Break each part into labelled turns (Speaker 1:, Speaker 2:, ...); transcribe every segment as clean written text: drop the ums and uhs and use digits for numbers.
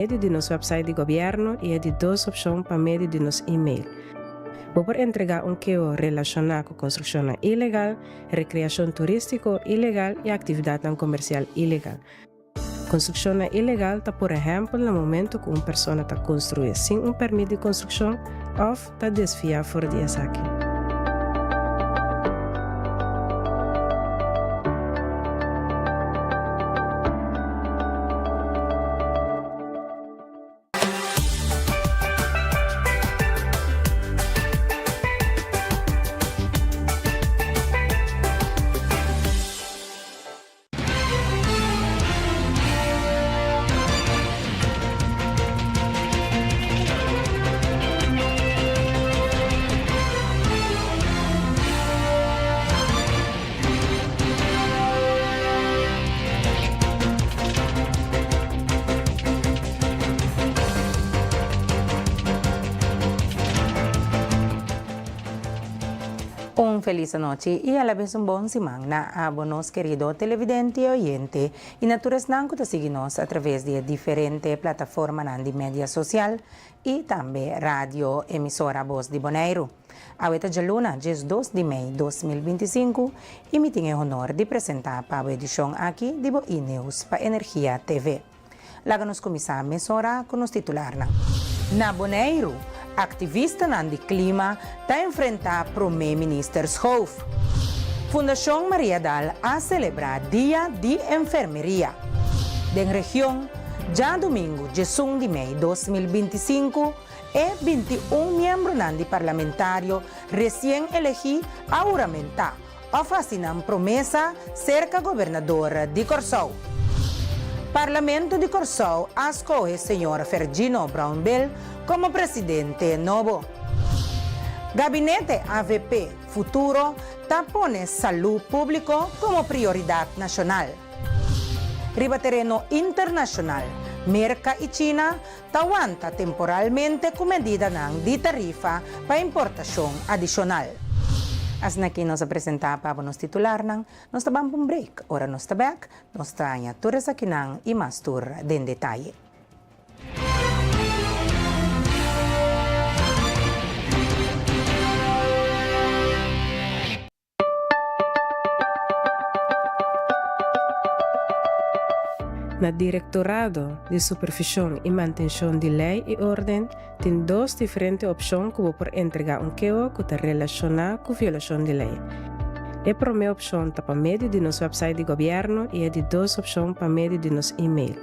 Speaker 1: medio de nosso website de governo e de duas opções para meio de nosso e-mail. Vou por entregar QO relacionado com construção ilegal, recreação turística ilegal e atividade não comercial ilegal. Construção ilegal está, por exemplo, no momento que uma pessoa está construindo sem permiso de construção ou está desviada fora de saque.
Speaker 2: Feliz noche y a la vez un buen semana a buenos queridos televidentes y oyentes y naturas nanco te seguimos a través de diferentes plataformas de media social y también radio emisora Voz de Bonaire. Ahorita ya luna, 2 de mayo 2025 y me tengo el honor de presentar para la edición aquí de Bo News para Energía TV. Láganos comenzar a emisora con los titulares. Na Bonaire, activista de clima está enfrentar Primeiro-Ministro Schoof. Fundação Maria Dal a celebrar Dia de Enfermeria. Da região, já domingo, 1 de maio 2025, e 21 membros de parlamentário recém-elegidos a juramentar a fazer promessa cerca governador de Corsou. Parlamento de Corsou escolhe senhor Fergino Brown-Bell como presidente novo. Gabinete AVP Futuro pone saúde pública como prioridade nacional. Ribaterreno internacional, Merca e China aguanta temporalmente com medida de tarifa para importação adicional. Assim que nos apresentamos para nos titular, nós estamos um break. Ora nós estamos back, nós traemos todas aqui e mais tour em detalhe.
Speaker 1: Na Diretorado de Supervisão e Manutenção de Lei e Ordem, tem duas diferentes opções que vou por entregar QO que está relacionado com a violação de lei. A primeira opção está para meio de nosso website de governo e a de duas opções para meio de nosso e-mail.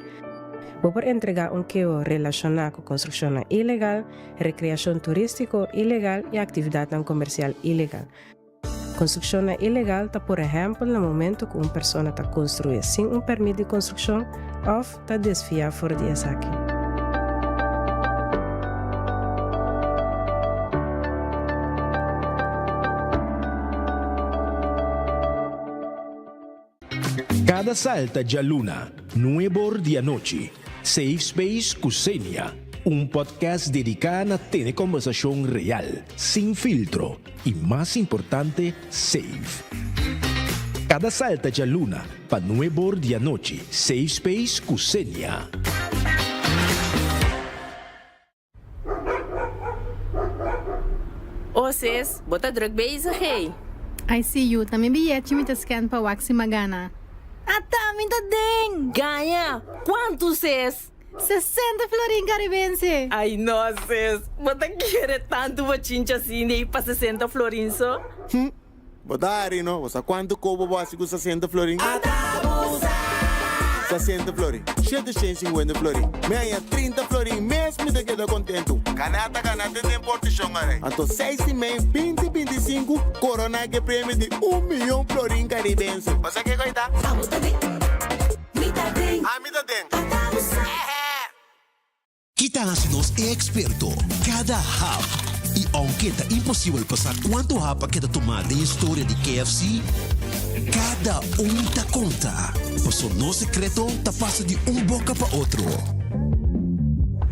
Speaker 1: Vou por entregar QO relacionado com construção ilegal, recreação turística ilegal e atividade não comercial ilegal. Construção ilegal está, por exemplo, no momento que uma pessoa está construindo sem permiso de construção ou está desviada fora de saque.
Speaker 3: Cada salta de luna, nuevo de noche, Safe Space Kusenia, un podcast dedicado a tener conversación real, sin filtro y más importante, safe. Cada salta de luna, para nuevo de noche, Safe Space Kusenia.
Speaker 4: Sis, bota drug bezig, hey.
Speaker 5: I see you. Também bilhete me scan para Waxi Magana.
Speaker 4: Ata, minta ding! Ganha! Quanto, sis?
Speaker 5: 60 florin caribense.
Speaker 4: Ai, não, sis. Bota querer tanto bachincha assim, nem para 60 florin só?
Speaker 6: Botari, no? Você quanto cobo básico 60 florin? 60 florin. 750 florin. Meia 30 florin mesmo me queda contento. Canata de importação, né? Então 6 de maio 2025, Corona que prêmio de 1 milhão florin caribense. Você quer coitar? Mita den.
Speaker 7: Kita nos experto cada hap. E aunque é impossível passar quanto hapa que tomar da história de KFC, cada tá conta. Passo no secreto tá passa de boca para outro.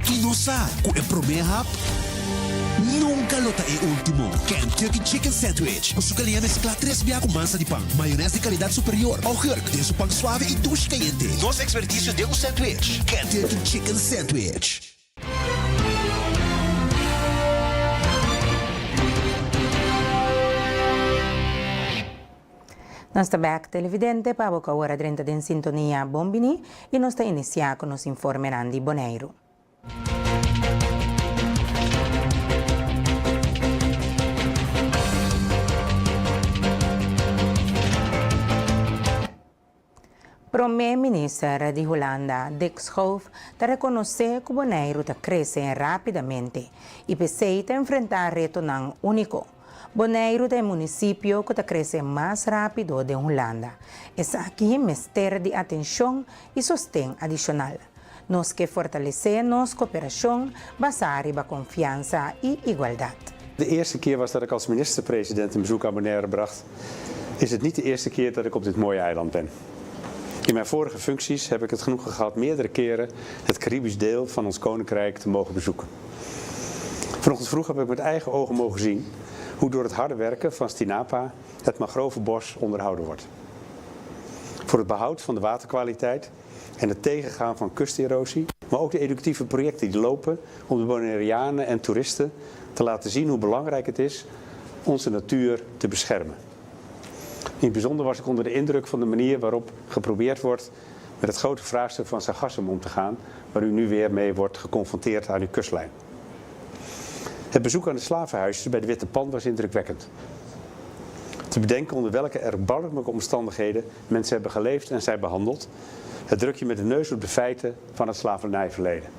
Speaker 7: E não sabe que é primeiro hap, Nunca lota e último. Kentucky Chicken Sandwich. O su calidad mezcla 3 via con masa de pan, mayonesa de calidad superior, augurk de su pan suave y douche caliente. Dos experticio de un sandwich. Kentucky Chicken Sandwich.
Speaker 2: Nós está back televidente para a hora 30 de sintonia Bombini e nós está iniciar com os informes Randy Boneiro. Primeiro-ministro de Holanda, Dick Schoof, está reconhecendo que o Boneiro está crescendo rapidamente e precisa enfrentar reto não único. Boneiro é o município que está crescendo mais rápido de Holanda. Essa aqui mistério de atenção e sustento adicional. Nós que fortalecer nossa cooperação baseada na confiança e igualdade.
Speaker 8: De eerste keer was dat ik als minister-president een bezoek aan Bonaire bracht. Is het niet de eerste keer dat ik op dit mooie eiland ben. In mijn vorige functies heb ik het genoegen gehad meerdere keren het Caribisch deel van ons koninkrijk te mogen bezoeken. Vanochtend vroeg heb ik met eigen ogen mogen zien hoe door het harde werken van Stinapa het mangrovenbos onderhouden wordt. Voor het behoud van de waterkwaliteit en het tegengaan van kusterosie, maar ook de educatieve projecten die lopen om de Bonaireanen en toeristen te laten zien hoe belangrijk het is onze natuur te beschermen. In het bijzonder was ik onder de indruk van de manier waarop geprobeerd wordt met het grote vraagstuk van sargassum om te gaan, waar u nu weer mee wordt geconfronteerd aan uw kustlijn. Het bezoek aan de slavenhuisjes bij de Witte Pan was indrukwekkend. Te bedenken onder welke erbarmelijke omstandigheden mensen hebben geleefd en zijn behandeld, het druk je met de neus op de feiten van het slavernijverleden.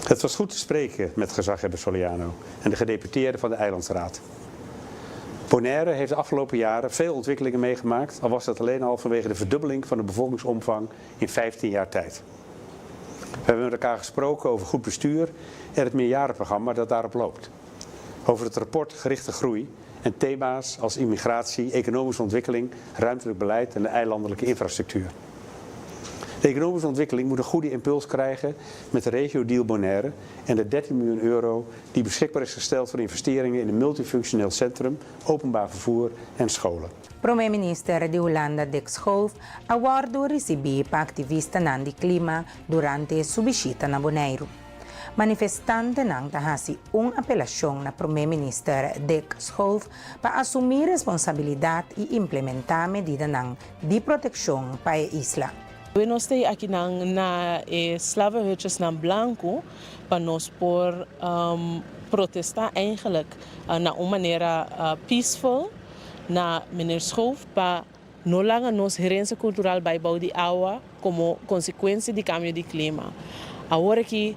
Speaker 8: Het was goed te spreken met gezaghebber Soliano en de gedeputeerden van de Eilandsraad. Bonaire heeft de afgelopen jaren veel ontwikkelingen meegemaakt, al was dat alleen al vanwege de verdubbeling van de bevolkingsomvang in 15 jaar tijd. We hebben met elkaar gesproken over goed bestuur en het meerjarenprogramma dat daarop loopt. Over het rapport Gerichte Groei en thema's als immigratie, economische ontwikkeling, ruimtelijk beleid en de eilandelijke infrastructuur. De economische ontwikkeling moet een goede impuls krijgen met de regio-deal Bonaire en de 13 miljoen euro die beschikbaar is gesteld voor investeringen in een multifunctioneel centrum, openbaar vervoer en scholen.
Speaker 2: Primeiro-ministro de Holanda, Dick Schoof, awardou recebi para activista Nandi Clima durante sua visita na Bonaire. Manifestante não tahasi apelação na primeiro-ministro Dick Schoof para assumir responsabilidade e implementar medidas de proteção para a isla.
Speaker 9: Nós estamos aqui na slavenhuisjes na Blanco para nós por protestar eigenlijk na uma maneira peaceful na meneer Schoof para não langer nos herança cultural bijbouw de água como consequência do cambio de clima. Agora que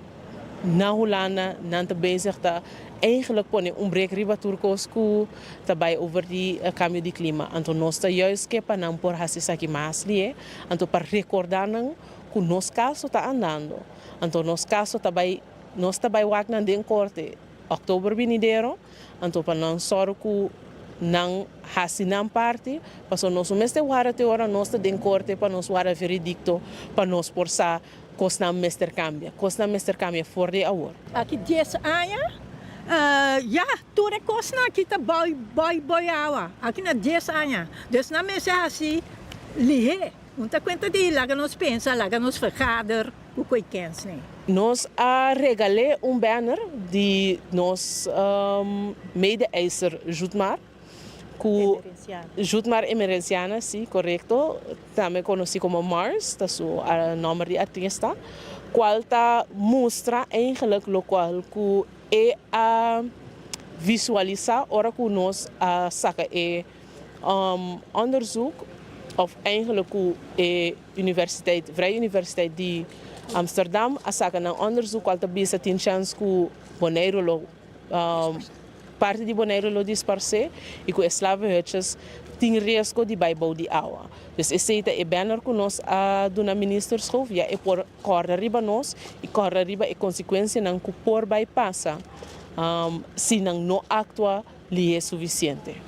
Speaker 9: na Holanda não está bezig tá eigenlijk pone break riba turcosco também over die cambio de clima. Então nós está juist que para não por hasisa que mais lie, então para recordar que nos caso está andando. Então nos caso também nós também wagnan den corte outubro venideiro, então para não só que não hasinam parte, para nós mestre wara te ora nós está den corte para nós wara veredicto para nós por sa costa mestre cambia for de hour.
Speaker 10: Aqui 10 anos ja, toen ik kost na kita boy awa. Aqui na 10 anos. Dus na mensen assim lihe. Unta conta de lá nos pensa, lá nos vergader, o que kens nem.
Speaker 9: Nós regalé banner de nos mede-eiser Jutmar. Jutmar Emerenciana, sim, correto. Também conhecido como Mars, dat is o nome de artista. Qual tá mostra eigenlijk local que é visualizar ora que nós saca onderzoek of eigenlijk é universiteit, Vrije Universiteit de Amsterdam a saca na onderzoek qual tá bisa tem chance que Bonaire lo parte de Bonaire lo disperse e que slavenhuisjes tem risco de bijbouw de água. Dus é banner que nós dona minister Schoof ja é por corre riba nós e corre riba é consequência não que por bypassa se não actua li é suficiente.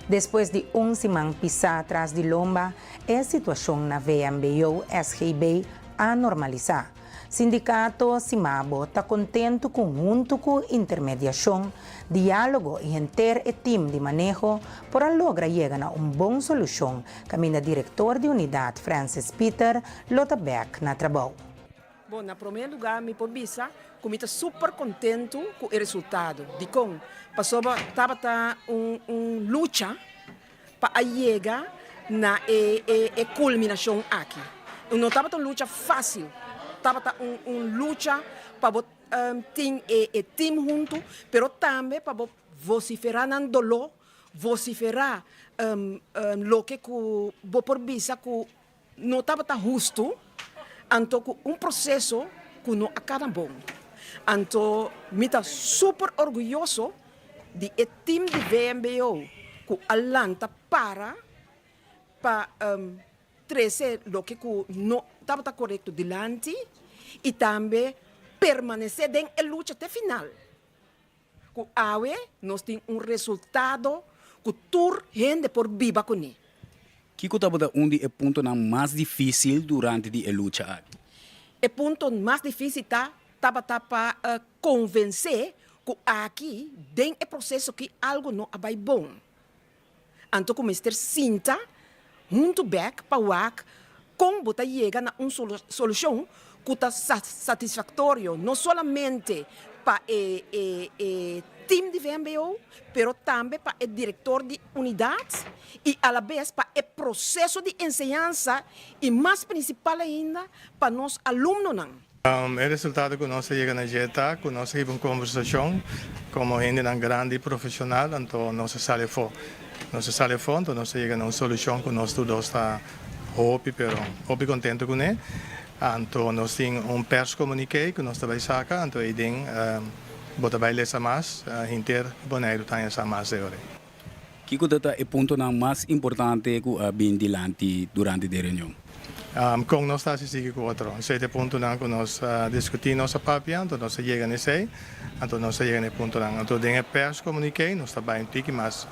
Speaker 2: Depois de semana pisar atrás de lomba, a situação na VMBO SGB a normalizar. Sindicato Simabo está contento junto com intermediação, diálogo e inter e time de manejo para lograr chegar a boa solução, caminha diretor de unidade Francis Peter Lotta Beck na trabalho.
Speaker 11: Bom, na primeiro lugar, me pobisa, como estou super contente com o resultado. De como estava luta para chegar na culminação aqui. Não estava uma luta fácil, estava luta para ter time junto, mas também para vociferar no dolor, vociferar o que vou pobisa que não estava justo. Então, processo que não acaba bom. Então, me está super orgulhoso de o time de VMBO que alanta para trazer o que não estava correto delante e também permanecer na luta até final. Que agora nós temos resultado que toda gente por viva com ele.
Speaker 12: Kiko estava onde é o ponto mais difícil durante a luta?
Speaker 11: O ponto mais difícil estava para convencer que aqui tem o processo que algo não vai bom. Então, como Mr. Sinta, junto back para o como botar chega na uma solução que está satisfatória, não somente para o time de VMBO, mas também para o diretor de unidade e, à vez, para o processo de ensinança e, mais principal ainda, para os alunos.
Speaker 13: O resultado que nós chegamos na JETA, que nós tivemos uma conversação como gente grande profissional, então nós saímos fora. Nós saímos fora, então nós chegamos a uma solução que nós todos estamos contentes com ele. Então nós temos press communiqué que nós também sacamos, então aí bota vai ler mais, inter boneiro tem essa mais agora.
Speaker 12: Que é o ponto mais importante que bem dilante durante a reunião?
Speaker 13: Com nós está se com outro. Esse é o ponto que nós discutimos nossa papel, então nós chegamos nesse, então nós chegamos no ponto então tem press communiqué, nós está bem tique, mas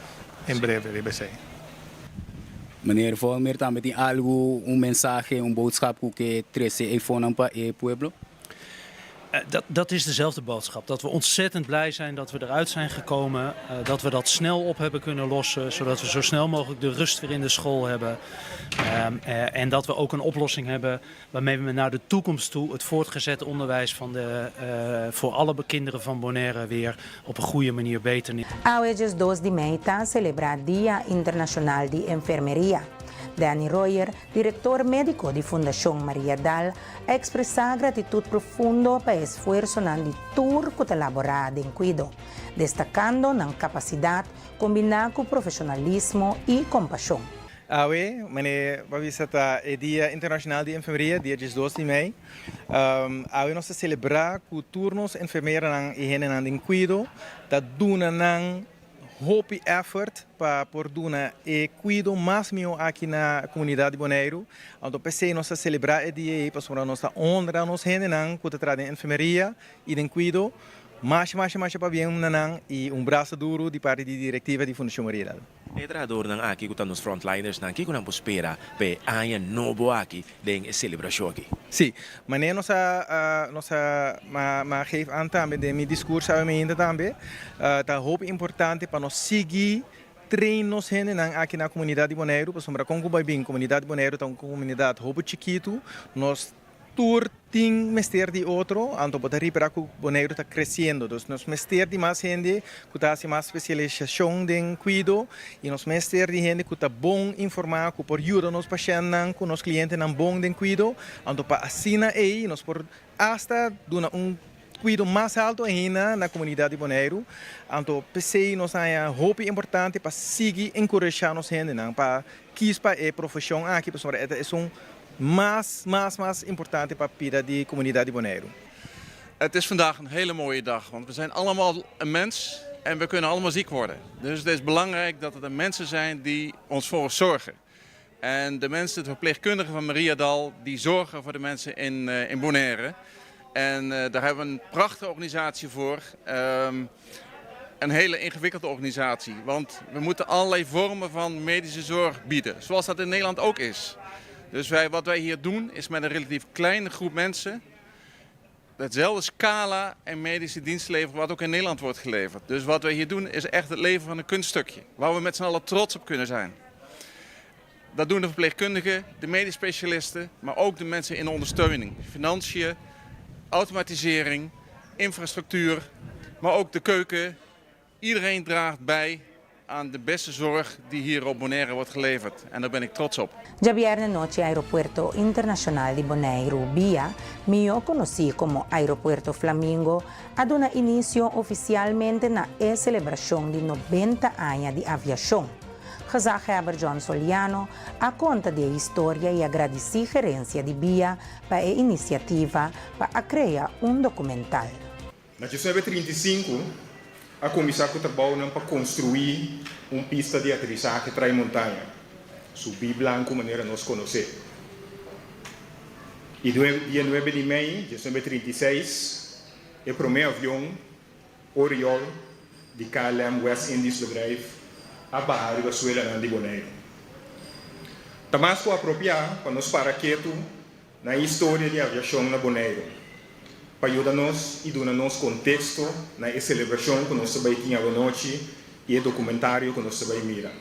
Speaker 13: em breve vai ser.
Speaker 12: Meneer Volmer, também tem algo, mensagem, boodschap que trece iPhone para o pueblo?
Speaker 14: Dat is dezelfde boodschap. Dat we ontzettend blij zijn dat we eruit zijn gekomen. Dat we dat snel op hebben kunnen lossen. Zodat we zo snel mogelijk de rust weer in de school hebben. En dat we ook een oplossing hebben waarmee we naar de toekomst toe het voortgezet onderwijs voor alle kinderen van Bonaire weer op een goede manier beter neer.
Speaker 2: Hoje, 2 de maio, celebra Dia Internacional de Enfermeria. Danny Royer, diretor médico de Fundação Maria Dal, expressa gratitude profunda para o esforço de tour que colaborado em cuido, destacando na capacidade combinar com profissionalismo e compaixão.
Speaker 15: Awe, meneer Babisata, é Dia Internacional de Enfermeria, dia 2 de maio. Awe nós celebrar que turnos enfermeiras e gente em cuido, da duna nang hope effort para por duna e cuido máximo aqui na comunidade de Bonaire. Então pensei nós celebrar o dia para nós honrar nos gente que trabalham em enfermeria e em cuido, mais para bem nanang e braço duro de parte da diretiva de Fundação Maria Dal.
Speaker 16: E trabalhador nang aqui que nos frontliners nang que nang espera pe aia novo aqui den celebração aqui.
Speaker 15: Sim, mas nossa geef aan também de meu discurso ainda também, tá hope importante para nós seguir treinos aqui na comunidade de Bonaire, para sombra com bem comunidade de Bonaire, tá uma comunidade hope chiquito, nós tour tem mestre de outro, então para reparar que o Bonaire está crescendo, então nós mestre de mais gente que está assim mais especialização em cuido e nós mestre de gente que está bom informar, que por ajuda nos pacientes, que nos clientes não bom em cuido, então para assinar aí nós por hasta dona cuido mais alto ainda na comunidade de Bonaire, então pensei nós é hope importante para seguir encorajar nos gente, para quis para a profissão aqui para sobre é mais importante para a vida de comunidade de Bonaire.
Speaker 17: Het is vandaag een hele mooie dag, want we zijn allemaal een mens en we kunnen allemaal ziek worden. Dus het is belangrijk dat er mensen zijn die ons voor ons zorgen. En de mensen, de verpleegkundigen van Maria Dal, die zorgen voor de mensen in Bonaire. En daar hebben we een prachtige organisatie voor. Een hele ingewikkelde organisatie, want we moeten allerlei vormen van medische zorg bieden, zoals dat in Nederland ook is. Dus wat wij hier doen is met een relatief kleine groep mensen hetzelfde scala en medische dienst leveren wat ook in Nederland wordt geleverd. Dus wat wij hier doen is echt het leveren van een kunststukje. Waar we met z'n allen trots op kunnen zijn. Dat doen de verpleegkundigen, de medisch specialisten, maar ook de mensen in de ondersteuning. Financiën, automatisering, infrastructuur, maar ook de keuken. Iedereen draagt bij aan de beste zorg die hier op Bonaire wordt geleverd. En daar ben ik trots op.
Speaker 2: Ya viernes noche, Aeropuerto Internacional de Bonaire, BIA, mio conocido como Aeropuerto Flamingo, ha dado inicio oficialmente na celebración de 90 años de aviación. Gezaghebber John Soliano a conta de história e agradeci gerência de BIA para a iniciativa para criar documental.
Speaker 18: Na 1935, a comissão trabalhou para construir pista de aterrissagem Tramontanha, subir Blanco, maneira nós conhecer. E dia 9 de maio de 1936, o primeiro avião Oriol de KLM West Indies bedrijf a barra de Suela de Bonaire. Tamasco apropriar para nós para quieto na história de aviação na Bonaire, para ajudar-nos e dar-nos contexto na celebração que nós vai ter a noite e o documentário que nós vai mirar.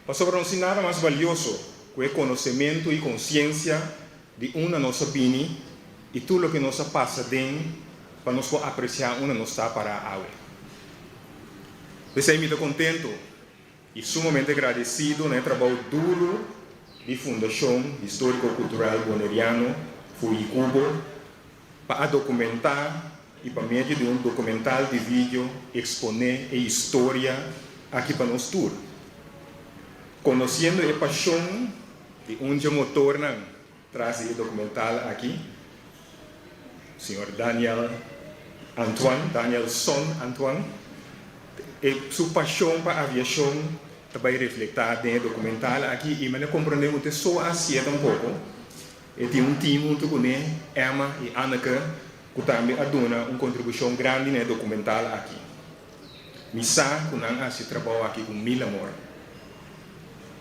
Speaker 18: Para sobre nós nada mais valioso que o conhecimento e consciência de uma nossa opinião e tudo o que nos passa dentro para nós apreciar uma nossa para a água. Eu estou muito contente e sumamente agradecido no trabalho duro de Fundação Histórico-Cultural Bonaeriano, FUICUBO, para documentar e para meio de documental de vídeo exponer a história aqui para nós todos. Conhecendo a paixão de motor traz o documental aqui, o senhor Daniel Son Antoine, e sua paixão para a aviação também refletada no documental aqui, e me compreendemos que só assim um pouco. E tem time junto com Emma e Anneke, que também aduna contribuição grande no documental aqui. Missa, que não se trabalha aqui com mil amor.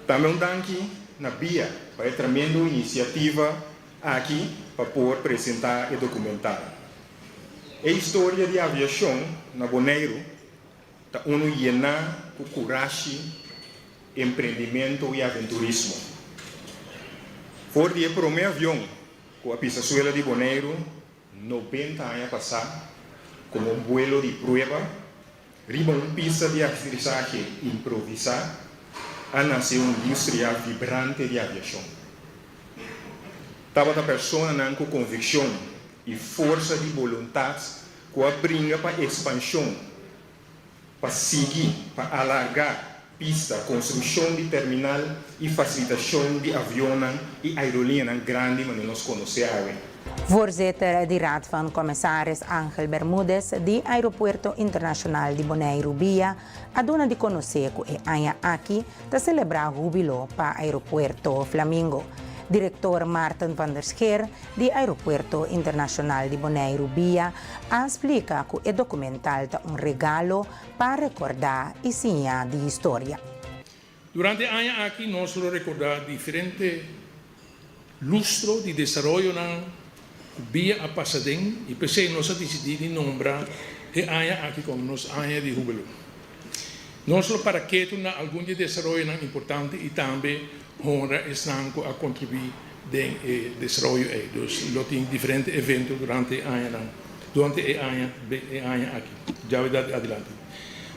Speaker 18: Também danke na BIA para a tremenda iniciativa aqui para poder apresentar o documental. A história de aviação na Bonaire está llena por coragem, empreendimento e aventurismo. Por o primeiro avião com a Pisazuela de Bonaire, 90 anos passados, como vuelo de prueba, riba pista de aterrissagem improvisada, a nascer indústria vibrante de aviação. Estava a pessoa com convicção e força de vontade que brinca para a expansão, para seguir, para alargar pista, construção de terminal e facilitação de aviões e aerolíneas grandes que nós conhecemos.
Speaker 2: Voorzitter de Raad van Commissaris Angel Bermudez de Aeropuerto Internacional de Bonaire, BIA, aduna de conhecer que a aqui para celebrar o júbilo para Aeropuerto Flamingo. Diretor Martin van der Scheer de Aeropuerto Internacional de Bonaire, BIA, explica que o documental é regalo para recordar e ensinar de história.
Speaker 19: Durante a año aqui nós vamos recordar diferentes lustros de desenvolvimento na BIA a Pasadena e pensei nós decidimos nombrar o año aqui como nosso año de júbilo. Nós para que tenha algum desenvolvimento importante e também honra Eslanco a contribuir no desenvolvimento. Então, tem diferentes eventos durante o ano aqui. Já vai dar adiante.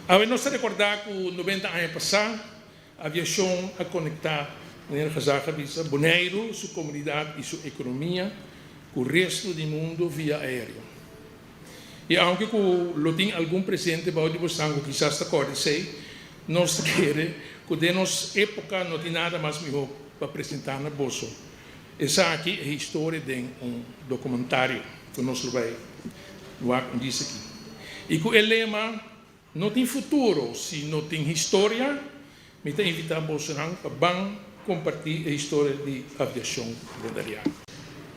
Speaker 19: Agora, nós recordar que 90 anos passados, a aviação a conectar Bonaire, sua comunidade e sua economia com o resto do mundo via aéreo. E aunque tem algum presente para o Bostango, quizás sei, nós queremos que de nossa época não tem nada mais melhor para apresentar na bolsa. Essa aqui é a história de documentário que nós vamos dizer aqui. E que o lema não tem futuro se não tem história, me está invitando a Bolsonaro para compartilhar a história de aviação bonaireana.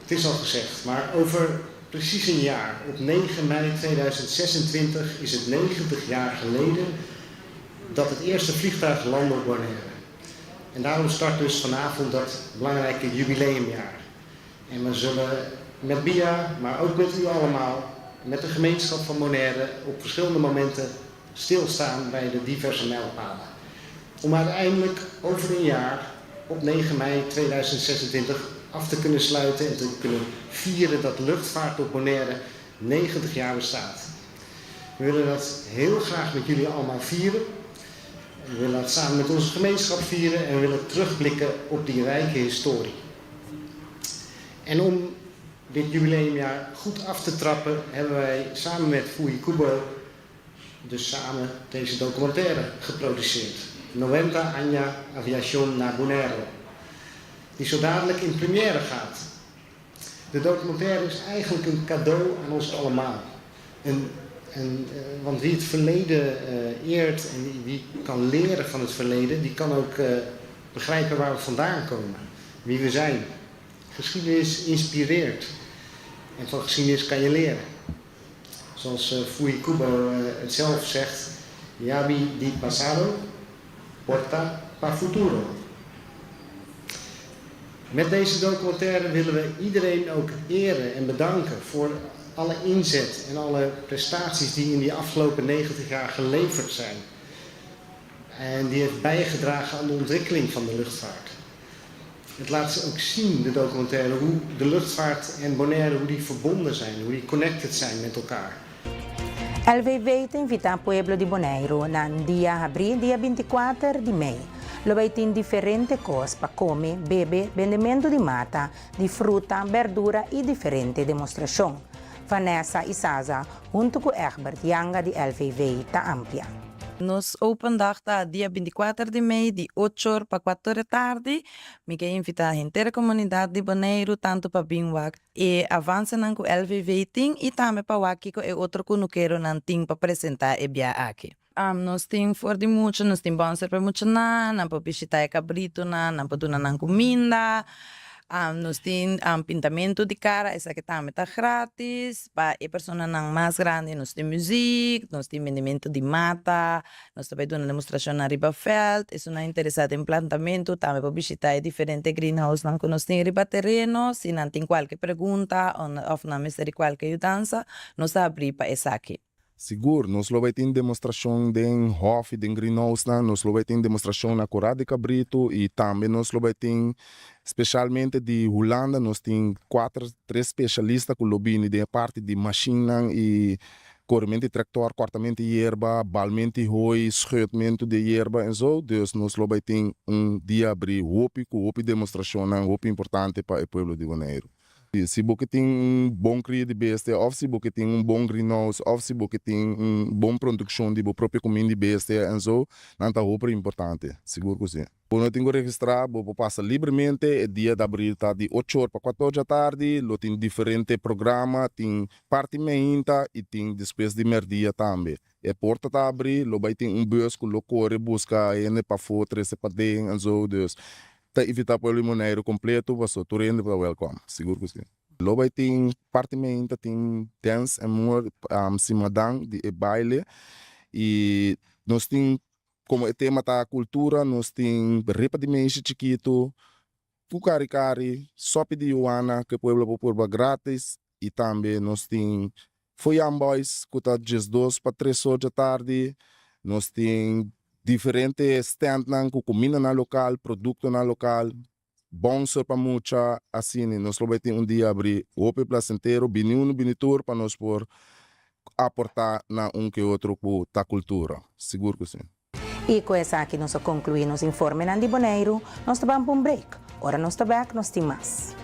Speaker 20: Het is al gezegd, maar over precies een jaar, op 9 mei 2026, is het 90 jaar geleden dat het eerste vliegtuig landde op Bonaire. En daarom start dus vanavond dat belangrijke jubileumjaar. En we zullen met BIA, maar ook met u allemaal, met de gemeenschap van Bonaire, op verschillende momenten stilstaan bij de diverse mijlpalen. Om uiteindelijk over een jaar, op 9 mei 2026, af te kunnen sluiten en te kunnen vieren dat luchtvaart op Bonaire 90 jaar bestaat. We willen dat heel graag met jullie allemaal vieren. We willen dat samen met onze gemeenschap vieren en we willen terugblikken op die rijke historie. En om dit jubileumjaar goed af te trappen hebben wij samen met Fui Kubo dus samen deze documentaire geproduceerd. 90 Años Aviación na Bonaire. Die zo dadelijk in première gaat. De documentaire is eigenlijk een cadeau aan ons allemaal. Want wie het verleden eert en wie kan leren van het verleden, die kan ook begrijpen waar we vandaan komen. Wie we zijn. Geschiedenis inspireert. En van geschiedenis kan je leren. Zoals Fui Kubo het zelf zegt. Yabi di pasado porta pa futuro. Met deze documentaire willen we iedereen ook eren en bedanken voor alle inzet en alle prestaties die in die afgelopen 90 jaar geleverd zijn. En die heeft bijgedragen aan de ontwikkeling van de luchtvaart. Het laat ook zien, de documentaire, hoe de luchtvaart en Bonaire, hoe die verbonden zijn, hoe die connected zijn met elkaar.
Speaker 2: LVV te invita al pueblo di Bonaire na dia abril, dia 24 di Mei. Lo vai ter differente cose para comer, beber, vendimento di mata, di frutta, verdura e differente demonstração. Vanessa e Sasa, junto com Egbert Yanga de LVV, ta amplia.
Speaker 21: Nos open dag tá dia 24 de Mei, de 8 horas para 4 da tarde. Me quer invitar a inteira comunidade de Bonaire, tanto para Binwak, e avança com LVV Ting, e também para Wakiko e outro que não quero não tem para apresentar e bia aqui. Nós temos for de muito, nós temos bom ser para muito não para visitar cabrito, não para donar comida. Nós temos pintamento de cara, essa que também está grátis. Para a pessoa mais grande, nós temos música, nós temos vendimento de mata, nós também damos demonstração na Ribafeld. Se não é interessado em plantamento, também para visitar diferentes greenhouses que nós temos riba terreno. Se não tem qualquer pergunta ou não necessita qualquer ajuda, nós abrimos para essa aqui.
Speaker 22: Seguro, nós vai ter demonstração de Hof, de Greenhouse, nós vai ter demonstração na Corá de Cabrito e também nós vai ter, especialmente de Holanda, nós temos 3 especialistas que lobbying de parte de machine e corrimento de tractor, cortamento de erva, balmento de roi, schuitamento de erva e zo. Dus nós vai ter dia abrir hopi demonstração, hopi importante para o povo de Bonaire. Se você tem bom cria de besta, ou se você tem bom greenhouse, ou se você tem boa produção de própria comida de besta, e so, não é super importante, seguro que sim. Quando eu registrar, você passa livremente, o dia de abril está de 8 horas para 4 da tarde, tem diferentes programas, tem parte meinta e tem depois de merdia também. A porta está abrindo, vai ter bus que o corre busca, para fora, para dentro, e so, dus. Te evitar para o Bonaire completo, você tu rende para welcome, seguro que sim. Logo tem partimento, tem dance, amor, cimadang, de baile e nós tem como o tema da cultura, nós tem ripa de meixe chiquito, fucari, sopa de Joana, que o povo pode grátis e também nós tem Foiam Boys, que está de 2 para 3 horas da tarde, nós tem diferentes stand com comida na local, produto na local, bom para muita, assim, nós vamos ter dia abrir o placenteiro, binitur para nós por aportar na que outro da cultura, seguro que sim.
Speaker 2: E com essa aqui nós concluímos informe na de Bonaire, nós vamos para um break. Ora nós estamos back, nós temos mais.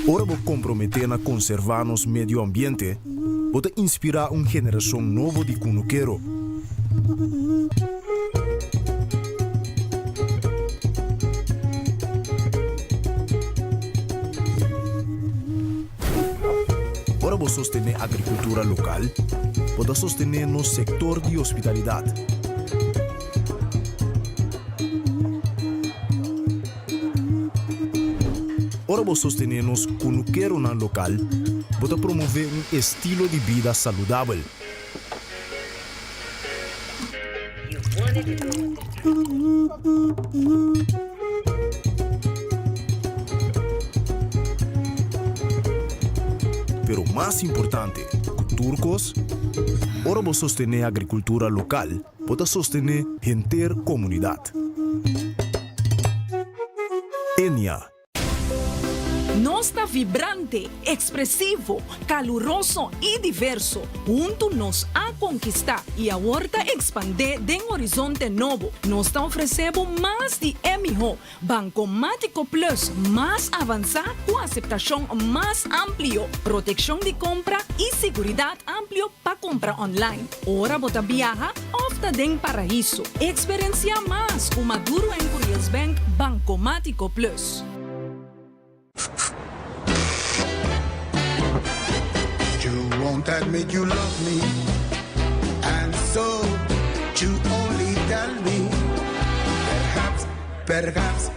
Speaker 3: Ora vou comprometer na conservar nosso meio ambiente, vou inspirar uma geração nova de cunuqueiro. Ora vou sostener a agricultura local, vou sostener no setor de hospitalidade. Ora vou sostener nos cunuqueiro na local, vou promover um estilo de vida saudável.
Speaker 1: Pero más importante, turcos, ahora vos sostener agricultura local, vos sostener entera comunidad. Enia.
Speaker 5: Nosta vibrante, expresivo, caluroso y diverso. Juntos nos a conquistar y ahora expandir de un horizonte nuevo. Nos ofrecemos más de MIHO, Bancomático Plus, más avanzada con aceptación más amplio, protección de compra y seguridad amplio para compra online. Ahora bota viaja, ofta den paraíso. Experiencia más con Maduro en Curious Bank Bancomático Plus.
Speaker 23: You won't admit you love me, and so you only tell me, perhaps,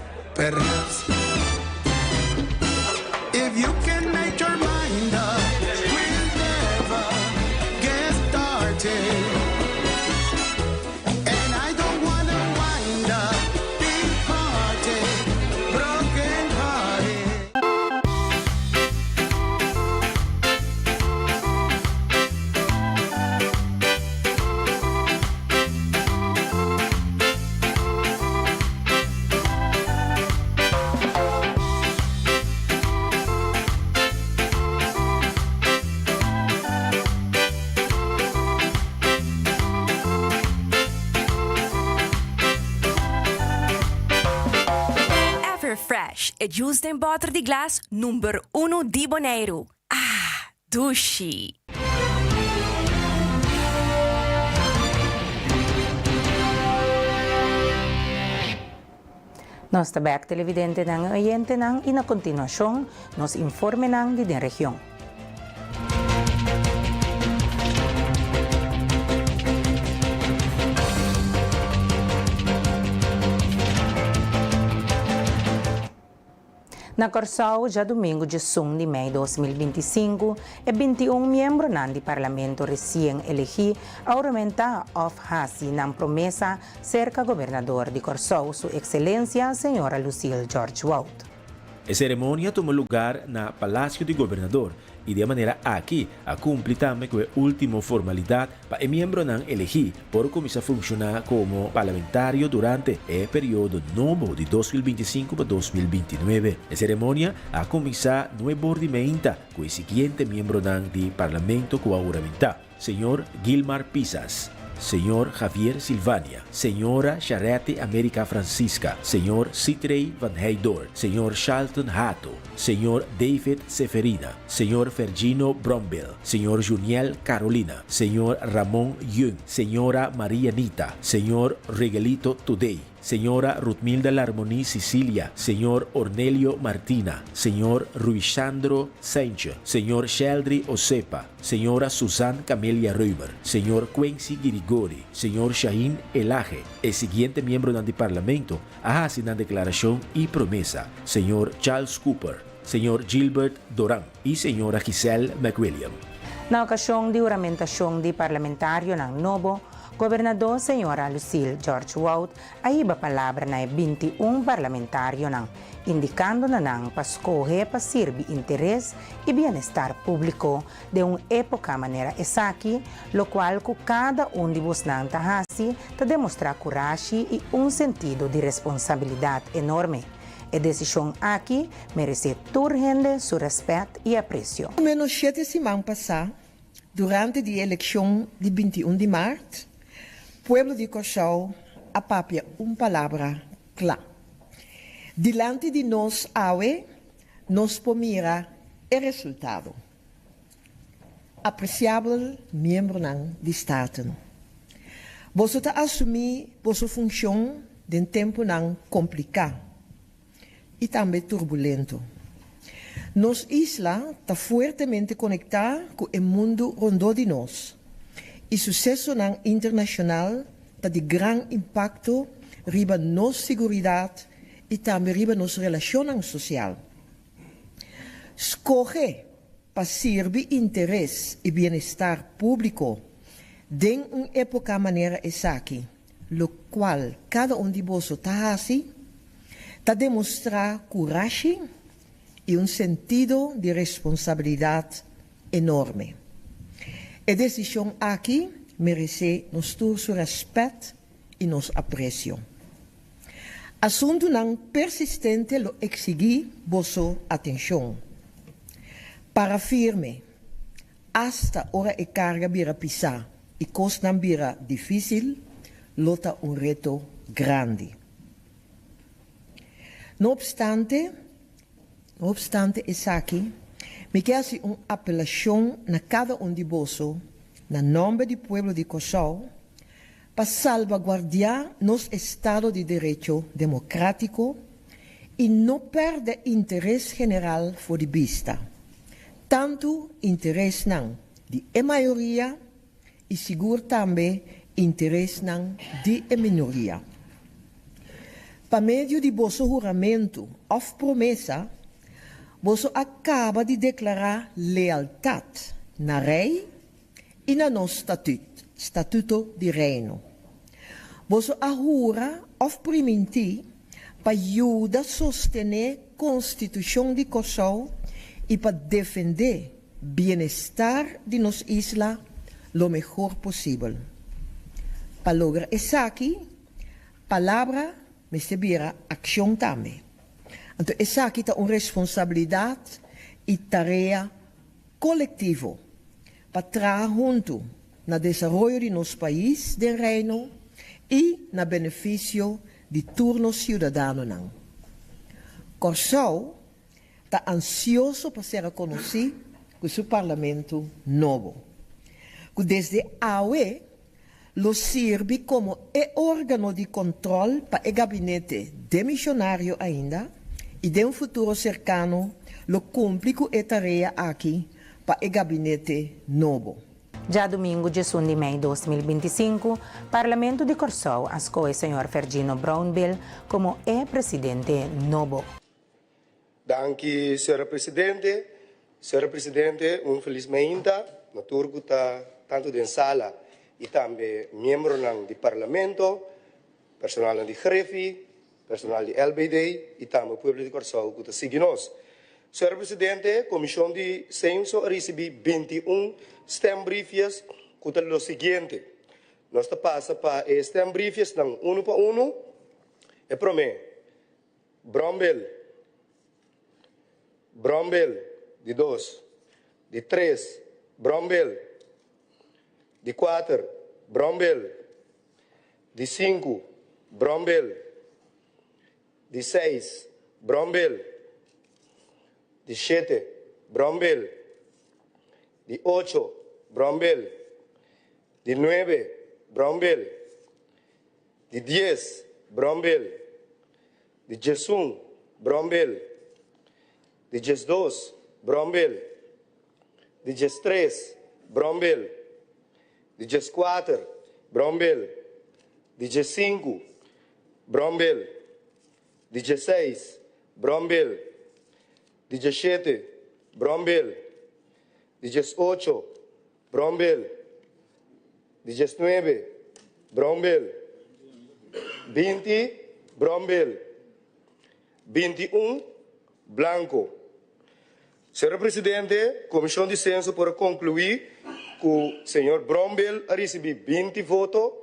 Speaker 23: if you can make your mind up, we'll never get started. And I don't wanna wind up big hearted, broken hearted.
Speaker 24: Fresh, het juice en butter de glas number 1 di Bonaire. Ah, douche.
Speaker 2: Nos tabak televidente ng oyente ng ina continuasyon, nos informe ng din rehiyon. Na Corsao, já domingo de 1 de maio de 2025, e 21 membros do Parlamento recém-elegido aumentar of Hasi na promessa cerca governador de Corsao, Sua Excelência, Senhora Lucille George Wout.
Speaker 16: A cerimônia tomou lugar na Palácio do Governador e de maneira aqui a cumprir também com a última formalidade para o membro não elegido por começar a funcionar como parlamentário durante o período novo de 2025 para 2029. A cerimônia a começar no embordimento com o seguinte membro não do Parlamento com a uramentar, Senhor Gilmar Pisas, Senhor Javier Silvania, Senhora Charette América Francisca, Senhor Citrey Van Heydor, Senhor Charlton Hato, Senhor David Seferina, Senhor Fergino Brombel, Senhor Juniel Carolina, Senhor Ramon Jung, Senhora Maria Nita, Senhor Regalito Today, Señora Ruthmilda Larmoni Sicilia, Señor Ornelio Martina, Señor Ruisandro Sánchez, Señor Sheldry Osepa, Señora Susan Camelia Reuber, Señor Quincy Girigori, Señor Shahin Elaje, el siguiente miembro del Parlamento, hace una declaración y promesa, Señor Charles Cooper, Señor Gilbert Doran y Señora Giselle McWilliam.
Speaker 2: Na okasyon di uramentasyon di parlamentaryo ng Nobo, Gobernador Senhora Lucille George Wout ay iba palabra na 21 parlamentaryo nang indicando na nang pascoge para sirvi interés y bienestar público de una época manera esaki, lo cual cu cada un de vos nang tahasi ta demostrar coraje y un sentido de responsabilidad enorme. A decisão aqui merece turgente su respeto e aprecio.
Speaker 25: Menos 7 semanas passadas, durante a eleição de 21 de março, o povo de Corsao apapia uma palavra clara. Delante de nós, nos pomira o resultado. Apreciável membro de Estado. Você está assumir vossa função de um tempo complicado e também turbulento. Nossa isla está fortemente conectada com o mundo rondom de nós. E sucesso internacional está de grande impacto riba nossa segurança e também riba nossa relação social. Escolher para servir interesse e bem-estar público de uma época maneira essa aqui, lo cual cada un de vosotros está así, está demostrar coraje y un sentido de responsabilidad enorme. La decisión aquí merece nuestro respeto y nuestro aprecio. Asunto nan persistente lo exigí vosso atención. Para firme, hasta hora e carga bira pisar y cosnan bira difícil, lota un reto grande. No obstante es aquí, me hace una apelación a cada un de vosotros, en nombre del pueblo de Curaçao, para salvaguardar nuestro Estado de Derecho democrático y no perder interés general por de vista. Tanto interés nan de mayoría y seguro también interés nan de minoría. Por medio de vosso juramento o promesa, vosso acaba de declarar lealtad na rei e na nosso estatuto de reino. Vosso ahura o primenti para ajudar a sostener a Constituição de Curaçao e para defender o bem-estar de nossa isla lo mejor possível. Para lograr isso aqui, palavra me servira ação também. Então, isso aqui é uma responsabilidade e tarefa coletiva para trabalhar junto no desenvolvimento de nosso país, do reino, e no benefício de todos os cidadãos. Curaçao está ansioso para ser reconhecido com seu parlamento novo, que desde hoje lo serve como órgão de controle para o gabinete demissionário ainda e de futuro cercano lo cumpre com a tarefa aqui para o gabinete novo.
Speaker 2: Já domingo, 18 de maio de 2025, Parlamento de Curaçao escolheu o Sr. Fergino Brownbill como presidente novo.
Speaker 4: Danke, Sr. Presidente. Sr. Presidente, infelizmente, no turco está tanto de sala e também membro do Parlamento, personal de Grefi, personal de LBD e também o povo de Curaçao que está seguindo nós. Sr. Presidente, a Comissão de Censo recebeu 21 stembriefjes que é o seguinte. Nós passamos para os stembriefjes um para um. E para mim, Brombel, de 2, de 3, Brombel, de 4, Brombel, de 5, Brombel, de 6, Brombel, de 7, Brombel, de 8, Brombel, de 9, Brombel, de 10, Brombel, de 11, Brombel, de 12, Brombel, de 13, Brombel, de 14, Brombel, de 5, Brombel, de 16, Brombel, de 17, Brombel, de 18, Brombel, de 19, Brombel, 20, Brombel, 21, Blanco. Sr. Presidente, Comissão de Censo para concluir que o Sr. Brombel recebeu 20 votos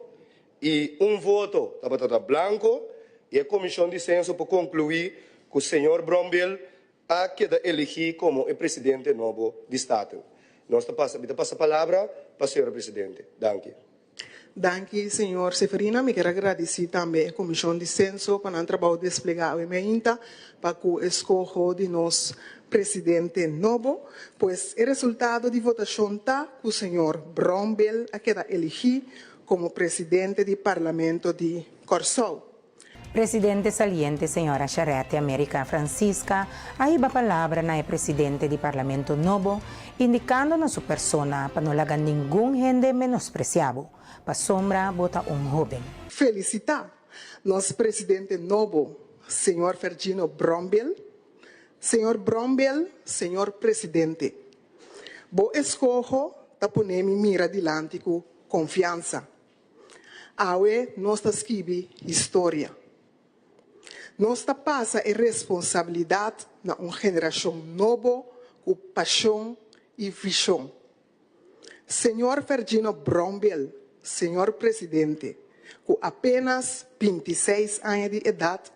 Speaker 4: e um voto estava Blanco e a Comissão de Censo para concluir que o Sr. Brombel ha quedado elegido como o presidente novo do Estado. Nós passamos a palavra para o Sr. Presidente. Danke.
Speaker 6: Danke, senhor Seferina. Me quero agradecer também a Comissão de Censo para o trabalho desplegado para que o escolha de nosso presidente novo, pois o resultado de votação está que o senhor Brombel ha quedado elegido como presidente do Parlamento de Curaçao.
Speaker 2: Presidente saliente, senhora Charete América Francisca, aiba palavra na presidente do Parlamento novo, indicando na sua persona para não lagar nenhum gente menospreciado, para sombra bota jovem.
Speaker 6: Felicitar nosso presidente novo, senhor Fergino Brombel. Senhor Brombel, senhor presidente, vou escolher para poner mira adiante com confiança. Awe nós está escrevendo história. Nós está passa a responsabilidade na uma geração nova com paixão e visão. Senhor Ferdinand Bromwell, senhor presidente, com apenas 26 anos de idade,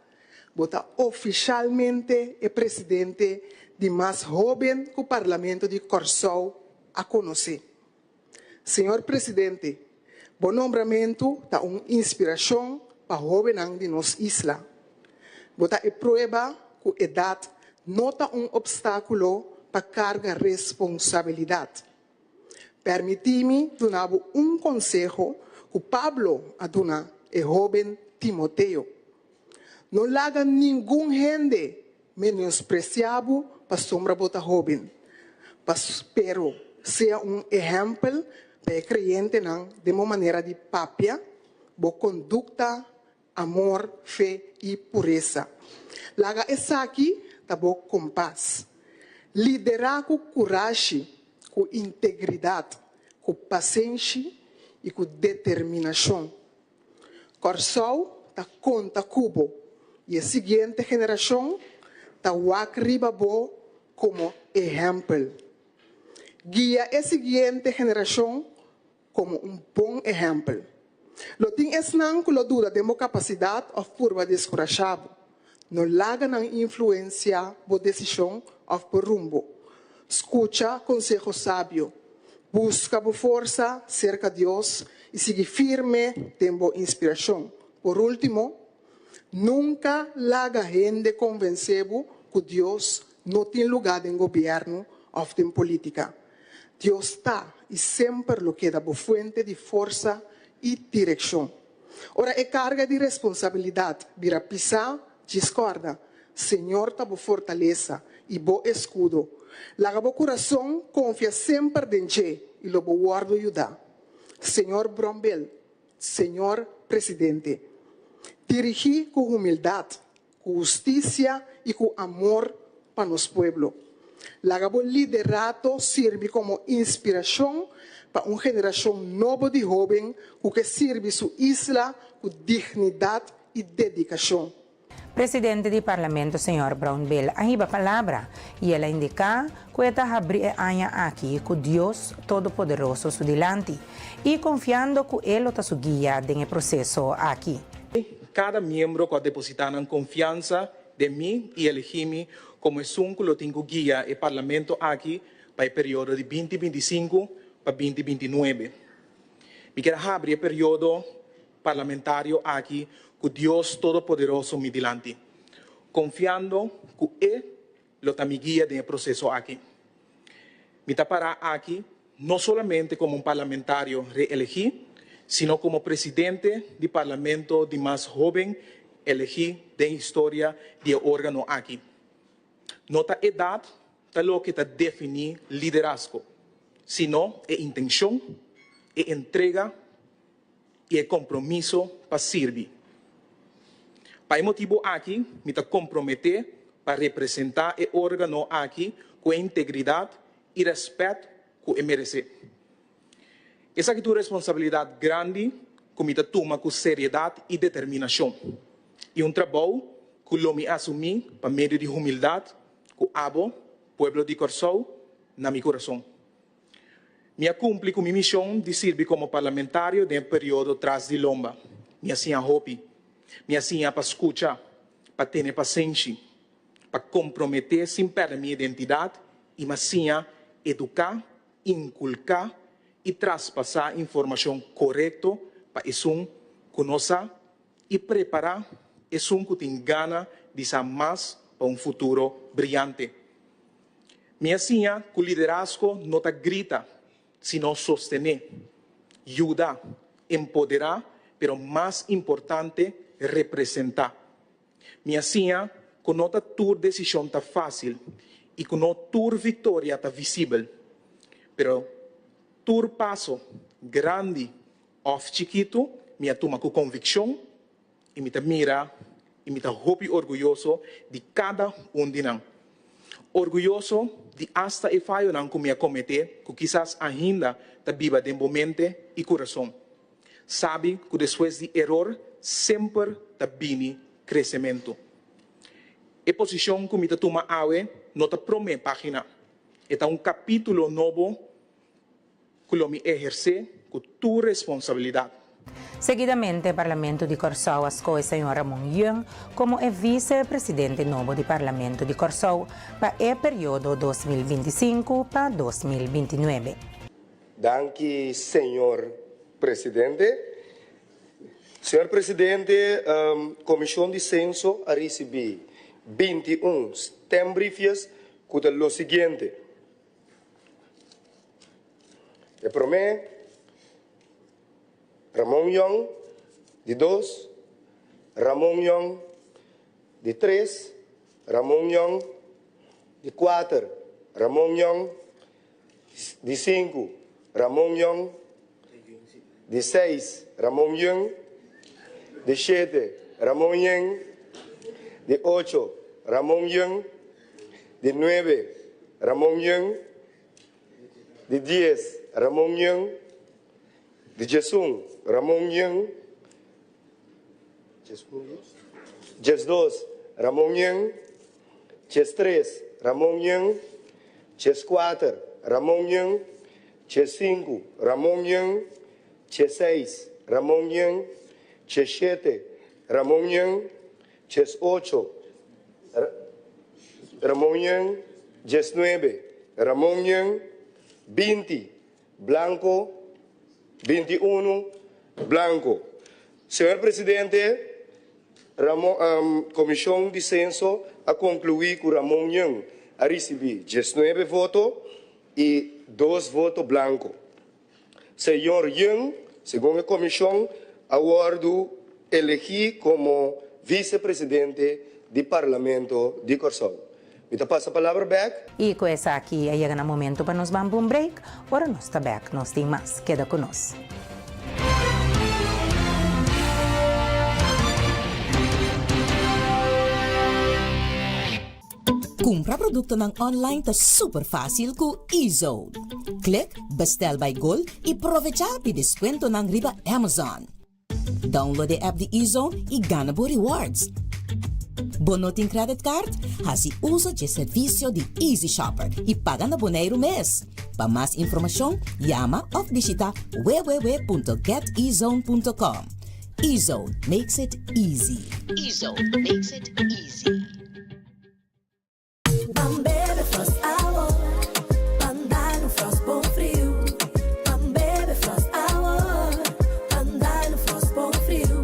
Speaker 6: vota oficialmente o presidente de mais jovem que o parlamento de Corsou a conhecer. Senhor presidente, bom nombramento é uma inspiração para jovens de nossa isla. Vota é prova que a idade não é um obstáculo para carregar responsabilidade. Permiti-me dar um conselho que Pablo a donar ao jovem Timoteo. Não larga nenhum gente menospreciado para sombra bota jovem. Pero seja um exemplo para o crente de uma maneira de papia, boa conduta, amor, fé e pureza. Laga essa aqui, tá bom com paz. Liderar com coragem, com integridade, com paciência e com determinação. Corsou tá conta cubo e a seguinte geração tá wakriba bo como exemplo. Guia a seguinte geração como um bom exemplo. Lo tem esnan que lo dura demo capacidade of purva descorajado. No laga na influência bo decisão of por rumbo. Escucha consejo sábio. Busca bo força cerca de Deus e sigue firme tempo inspiração. Por último, nunca laga gente convencebo que Deus não tem lugar em governo ou em política. Deus está e sempre lo queda bo fuente de força e direção. Ora, é carga de responsabilidade. Vira pisar, discorda. Senhor tá bo fortaleza e bo escudo. Laga bo coração, confia sempre em Deus e lo bo guardo ayuda. Senhor Bromwell, Senhor Presidente, dirigi com humildade, com justiça e com amor para nosso povo. Laga bo liderato serve como inspiração para uma geração nova de jovens que serve sua isla com dignidade e dedicação.
Speaker 2: Presidente do Parlamento, Sr. Bromwell, a palavra e ela indica que está abrir a aqui com Deus Todo-Poderoso su delante e confiando que Ele está su guia no processo aqui.
Speaker 7: Cada membro que depositar confiança de mim e elegir-me como um que tenho guia o Parlamento aqui para o período de 2025 para 2029. Me quero abrir o período parlamentário aqui com Deus Todo-Poderoso me delante, confiando que Ele está me guia no processo aqui. Me tapará aqui não somente como parlamentário reelegido, sino como presidente do Parlamento de mais jovem elegido da história do órgão aqui. Nota idade é o que define liderazgo, sino a intenção, a entrega e o compromisso para servir. Para esse motivo aqui, me comprometer para representar o órgão aqui com integridade e respeito que merece. Essa é uma responsabilidade grande que me toma com seriedade e determinação. E um trabalho que eu me assumi para meio de humildade, que amo o povo de Corsou na meu coração. Me cumpri com minha missão de servir como parlamentário no período atrás de lomba. Me assim a hope, me assim a para escutar, para ter paciência, para comprometer sem perder minha identidade e me assim a educar, inculcar e traspassar informação correta para isso conhecer e preparar isso que tem gana de ser mais para um futuro brilhante. Me assim a que o liderazgo não está grita, sino sostener, ayudar, empoderar, pero mais importante, representar. Me assim a que não está tua decisão está fácil e que não tua vitória está visível, pero tua passo grande ou chiquito, me toma com convicção e me mira e me hope orgulhoso de cada de nós. Orgulhoso de hasta e falho não que me cometer, que quizás ainda está viva de mente e coração. sabe que depois de erro sempre viene crescimento. A posição que me toma awe nota primeira página. É capítulo novo que me exerce com tua responsabilidade.
Speaker 2: Seguidamente, o Parlamento de Corsou escolhe o Sr. Ramon Yung como vice-presidente novo do Parlamento de Corsou para o período 2025 para 2029.
Speaker 4: Danke, Senhor Presidente. Senhor Presidente, Comissão de Censo a receber 21 stembriefjes com o seguinte. É para mim, Ramon Yung, de 2, Ramon Yung, de 3, Ramon Yung, de 4, Ramon Yung, de 5, Ramon Yung, de 6, Ramon Yung, de 7, Ramon Yung, de 8, Ramon Yung, de 9, Ramon Yung, de 10, Ramon Yung, de 11, Ramon Yung, de 2, Ramon Yung, de 3, Ramon Yung, de 4, Ramon Yung, de 5, Ramon Yung, de 6, Ramon Yung, de 7, Ramon Yung, de 8, Ramon Yung, de 9, Ramon Yung, 20, blanco, 21, blanco. Senhor Presidente, Comissão de Censo a concluir que Ramon Yung a receber 19 votos e 2 votos blancos. Senhor Yung, segundo a Comissão, aguardo eleger como vice-presidente do Parlamento de Corsou. Me passa a palavra back.
Speaker 2: E com essa aqui, aí chega o momento para nós vamos um break. Ora, nós está back, nós tem mais. Queda conosco.
Speaker 8: Compra produto ng online ta super fácil com eZone. Click, bestel by Gold e aprovecha o desconto ng riba Amazon. Download the app de eZone e gana por rewards. Bonoting credit card, hasi uso de serviço de Easy Shopper e paga na Boneiro mês. Para mais informação, llama ou visita www.getezone.com. eZone makes it easy.
Speaker 9: eZone makes it easy.
Speaker 10: Bebe Frost Hour, andar no Frost bom frio. Bebe Frost Hour, andar no Frost bom frio.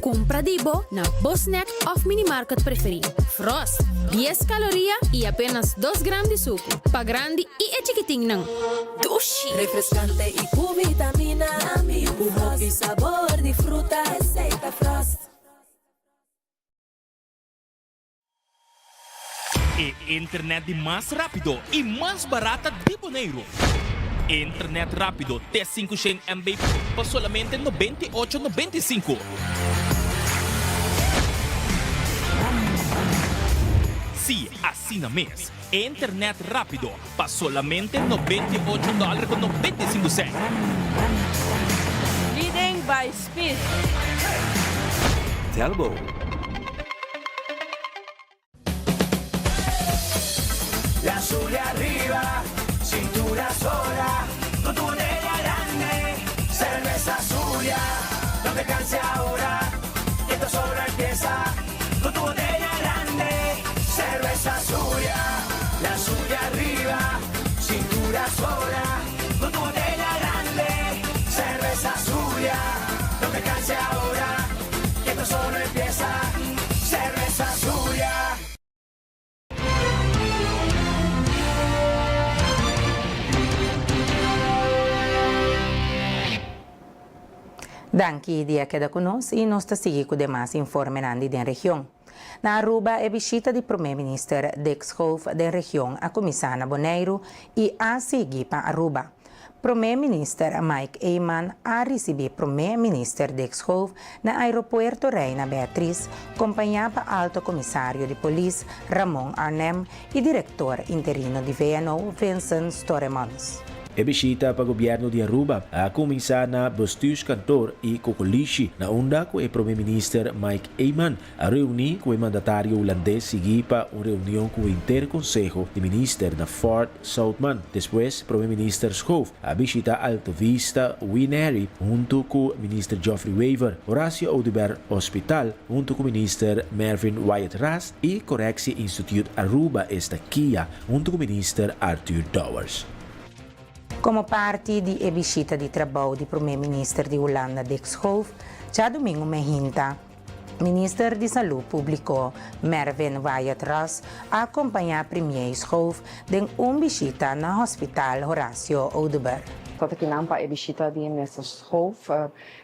Speaker 11: Compra Dibo na Bosnack of Minimarket preferido. Frost, 10 calorias e apenas 2 gramos de suco. Pa grande e é chiquitinho não.
Speaker 10: Dushi. Refrescante e com vitamina. Jugo e sabor de fruta. Receita Frost.
Speaker 13: E internet de mais rápido e mais barata de Boneiro. Internet rápido T500 MB por solamente 98,95. Sim, assina mês. Internet rápido por solamente $98,95.
Speaker 11: Leading by speed.
Speaker 13: Telbo.
Speaker 10: La sube arriba, cintura sola, con tu botella grande, cerveza suya, no te canses ahora, esto solo empieza, con tu botella grande, cerveza suya, la sube arriba, cintura sola, con tu botella grande, cerveza suya, no te canses ahora, esto solo empieza, cerveza suya.
Speaker 2: Danke dia queda conosco e nós seguimos com demais informes da região. Na Aruba, a visita do primeiro-ministro Dick Schoof da região a começar na Boneiro e a seguir para Aruba. Primeiro-ministro Mike Eyman a receber primeiro-ministro Dick Schoof na aeroporto Reina Beatriz, acompanhado pelo alto comissário de polícia Ramon Arnem e diretor interino de VNO Vincent Storemans.
Speaker 16: E bisita pa gobyerno de Aruba a começar na bestuurskantoor e Kokolishi na onda com o primeiro-ministro Mike Eyman a reunir com o mandatário holandês seguir para uma reunião com o interconsejo de ministros na Fort Southman. Depois, o primeiro-ministro Schoof a visita Alta Vista Winery junto com o ministro Geoffrey Weaver, Horacio Audibert Hospital junto com o ministro Mervyn Wyatt Rast e Correctie Institute Aruba Estaquia junto com o ministro Arthur Dowers.
Speaker 2: Como parte da visita de trabalho do primeiro-ministro de Holanda, Dick Schoof, já domingo mehinta, ministro de Saúde publicou Mervyn Wyatt Rast a acompanhar o primeiro Schoof em uma visita no Hospital Horacio Audibert.
Speaker 12: Tot aqui não para a visita de ministro Schoof,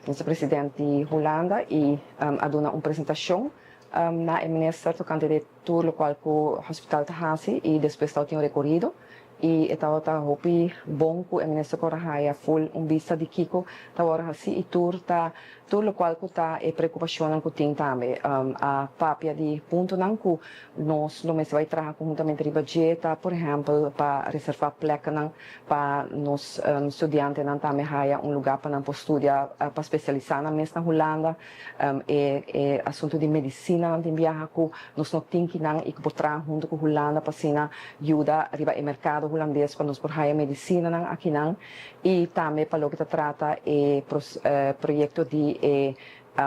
Speaker 12: ministro presidente de Holanda, e a dar uma apresentação na ministro do candidato do qual o hospital Tahasi e depois tem um recorrido. E estava hopi bom que o ministro Corraia full vista de Kiko estava assim e tur o qual que tá é preocupação que tem também a papia de ponto não que nós não vai trabalhar conjuntamente de budget por exemplo para reservar placa não para nos estudantes não também haya lugar para não estudar para especializar na mesma Holanda é assunto de medicina não tem viajar que nós não tem que não e que por trabalhar junto com Holanda para assim ajuda arriba o mercado holandês para nos por haya medicina não aqui não e também para o que trata projeto de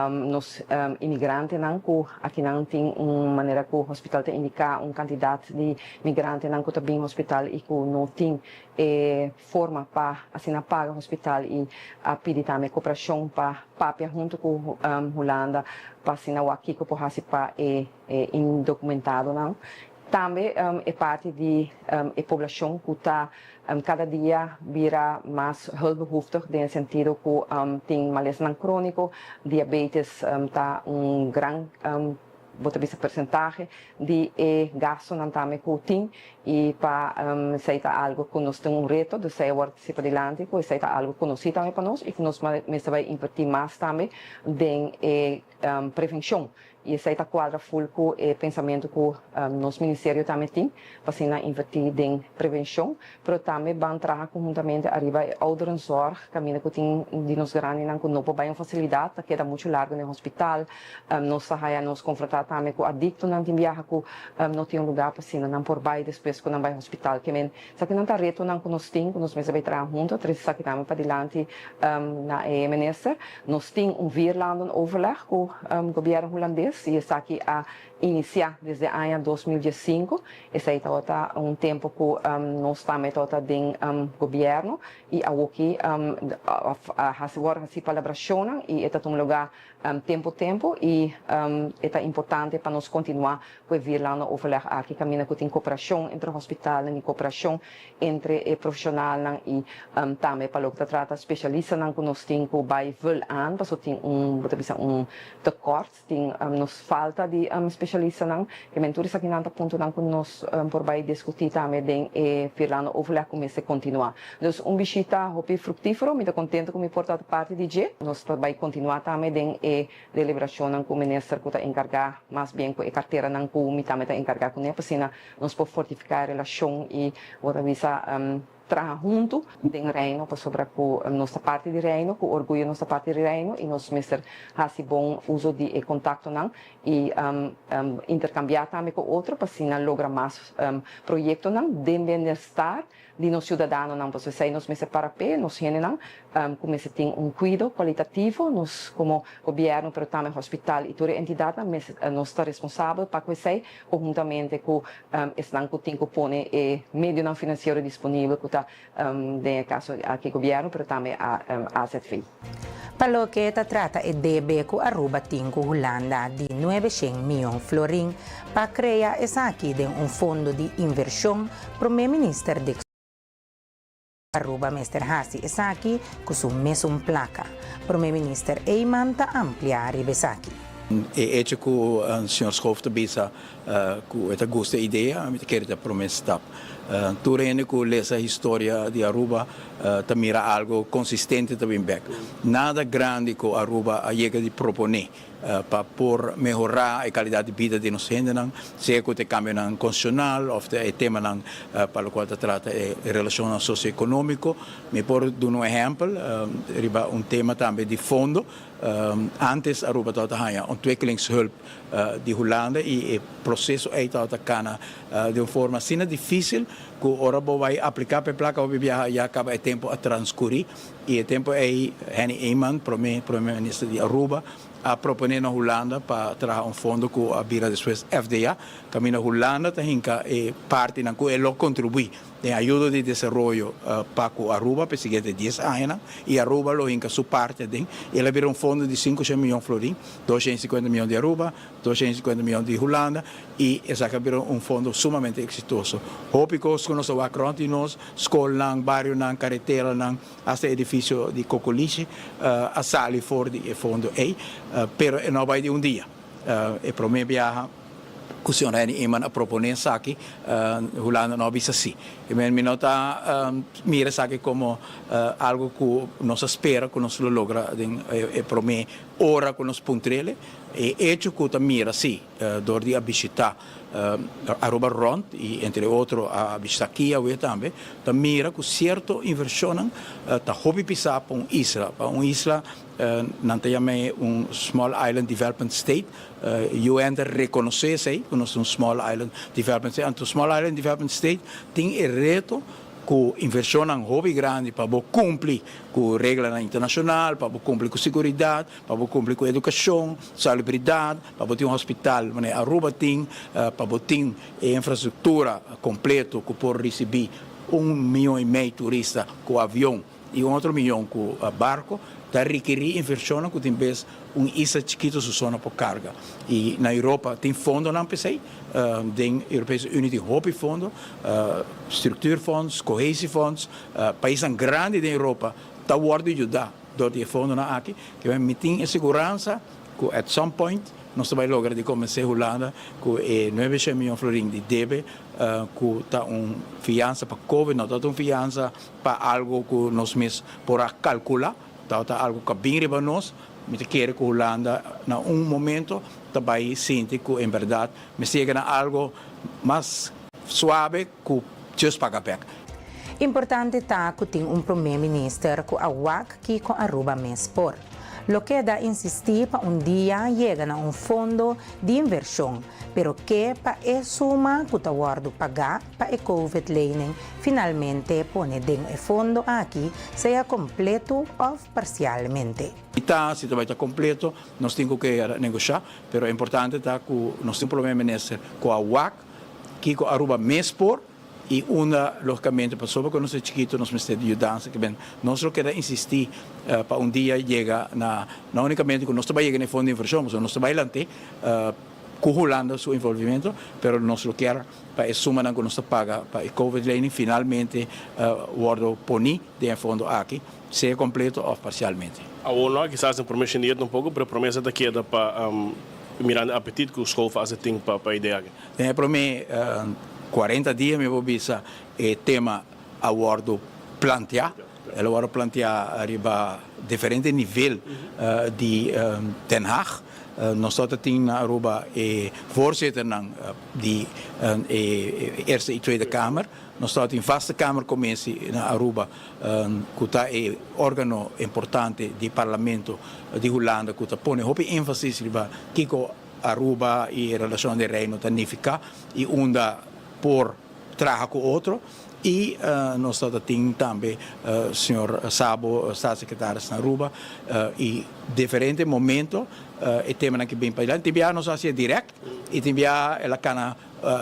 Speaker 12: nos imigrantes não que aqui não tem uma maneira que o hospital tem indicar candidato de imigrante não que também hospital e que não tem forma para assim pagar o hospital e a pedir também cooperação para papia junto com Holanda para assim o aqui que por participar indocumentado não também é parte de a população que está cada dia vira mais hulpbehoeftig no sentido que tem malestar crônico, diabetes está grande percentagem de gasto não também que tem e para ser algo que nós temos reto de ser participar adiante, que ser algo que nós também para nós e que nós vai investir mais também em prevenção. E essa é a quadra full com o pensamento que nosso ministério também tem, para investir em prevenção, mas também vão trabalhar conjuntamente arriba a ouderenzorg, caminho que tem de nos grandes não não pode uma facilidade, que é muito largo no hospital, nós saia nos confrontar também com adicto não tem viaja que não tem lugar para não por baixo depois que não vai ao hospital, que men, se que não está reto não que nós tem, que nós mesmo vai trabalhar junto, três saque também para adiante na minister, nós tem virlanden overleg com o governo holandês e está aqui a iniciar desde o ano 2015. Esse é tempo que nós também estamos em governo e aqui agora se colaboração e é um lugar tempo e é importante para nós continuar com vir lá no overleg aqui caminho que tem cooperação entre o hospital e cooperação entre o profissional e também para o que trata especialista que nós temos que vai aan, porque tem tekort, tem nos falta de especialista que mentores aqui não ponto não que nós por vai discutir também vir lá no overleg começa a continuar. Então visita hopi fructífero, me contento com me portar parte de G, nós vai continuar também deliberação com o ministro que está encarregado mais bem com a carteira não que o também está encarregado com ele, para nós por fortificar a relação e outra vez trabalhar junto em reino para sobre a nossa parte de reino, com orgulho nossa parte de reino e nós mesmo faz bom uso de contato não e intercambiar também com outro para assim lograr mais projetos não de bem-estar de nos cidadãos não, porque se nós mesmo para pé nós não como se tem cuidado qualitativo nós como governo, mas também hospital e toda entidade nós está responsável para que se conjuntamente com estão que tem que pôr meio não financeiro disponível que está de caso aqui governo, mas também a ZFI.
Speaker 2: Para o que se trata é debe que Aruba tem com Holanda de 900 milhões florin para criar essa aqui de fundo de inversão para o ministro de Aruba, Mr. Hasi, essa aqui com sua mesma placa. Para o ministro Eyman está ampliar essa aqui.
Speaker 14: E que o senhor Schoof bisa com esta gosta ideia, a querer a promessa. Turene com essa história de Aruba também algo consistente também back. Nada grande que Aruba chega de proponer. para por melhorar a qualidade de vida de nós gente, seja que o cambio constitucional ou o tema para o qual se trata é relação socioeconômico. Me por dar um exemplo, tema também de fundo. Antes Aruba estava a ontwikkelingshulp de Holanda e o processo é de uma forma assim difícil que agora vai aplicar para a placa e acaba o tempo a transcorrer e o tempo é Henny Eeman, primeiro-ministro de Aruba, a proponer na Holanda para trazer fundo que a vira depois FDA, caminho na Holanda tem que parte na que ele contribui de ajuda de desenvolvimento para Aruba para seguinte 10 anos e Aruba lo hinca sua parte de ele vira fundo de 500 milhões de florins, 250 milhões de Aruba, 250 milhões de Holanda e essa vira fundo sumamente exitoso. Hópicos que nós vamos de nós, escola, bairro, carretera, até edifício de Cocoliche, a sala fora de fundo é, pero não vai de dia. E para mim viaja que o senhor Eeman a proponer aqui, Holanda não visa assim. E me nota mira aqui como algo que nós espera que nós logra, e para mim ora que nós puntrele e hecho que mira sim, dor de visitar Aruba Rond e entre outros a visitar aqui também, mira que certa inversão tá hobby pisar para uma isla não tem Small Island Development State, UN reconhece que nós Small Island Development State, então Small Island Development State tem reto que inversão em hobby grande para cumprir com regras internacionais, para cumprir com segurança, para cumprir com educação, salubridade, para ter hospital, Aruba tem, para ter infraestrutura completa que pode receber 1,5 milhão de turistas com avião e 1 milhão com barco, da requerir inversão que tem vez isla chiquito su zona por carga. E na Europa tem fundo na PCI, tem Europese Unie tem hobby fundo, structuurfonds, cohesiefonds, países grandes da Europa, da worden ajudar door die fundo na aqui, que vai meter segurança que at some point nós vamos lograr de começar a Holanda com 900 milhões de florins de débito, que está fiança para Covid, não está fiança para algo que nós mesmos podemos calcular. Está algo que bem para nós, mas quero que a Holanda, em momento, também sente que, em verdade, me chega a algo mais suave que just paga pec.
Speaker 2: Importante está que tem primeiro-ministro que awak que com Aruba Mespor. Lo que da insistir para dia llega a fundo de inversión, pero que para suma que está guardo pagar para COVID learning finalmente pone den fundo aqui sea completo ou parcialmente.
Speaker 14: Se vai estar completo, nós temos que negociar, pero é importante tá que nós temos primeiro-ministro com a UAC, que com Aruba Mespor, e logicamente, para sobre que nós é chiquito, nós precisamos de ajuda, que nós não queremos insistir para dia chegar, não unicamente que nós também chegamos no fundo de inversão, mas nós também lante, corrulando seu envolvimento, mas nós não queremos para a suma que nós paga para o COVID learning, finalmente, o poni de fundo aqui, seja completo ou parcialmente.
Speaker 15: A ONU quizás a promessa de pouco, mas a promessa daqui é para mirar o apetite que o escola faz para a ideia.
Speaker 14: É para mim 40 dias me vou visar o tema abordo plantear, ela vai plantear arriba diferente nível de Den Haag. Nós temos na Aruba voorzitter de Eerste e Tweede Kamer. Nós temos em vaste Kamercommissie na Aruba, que é órgão importante do Parlamento de Holanda, que põe ênfase riba Kiko Aruba e relação de reino tanifica e por trabalhar com outro e nós temos também o senhor Sabo, staatssecretaris na Aruba e diferentes momentos e tema que bem para lá tibia nós fazia direto e tibia ela cana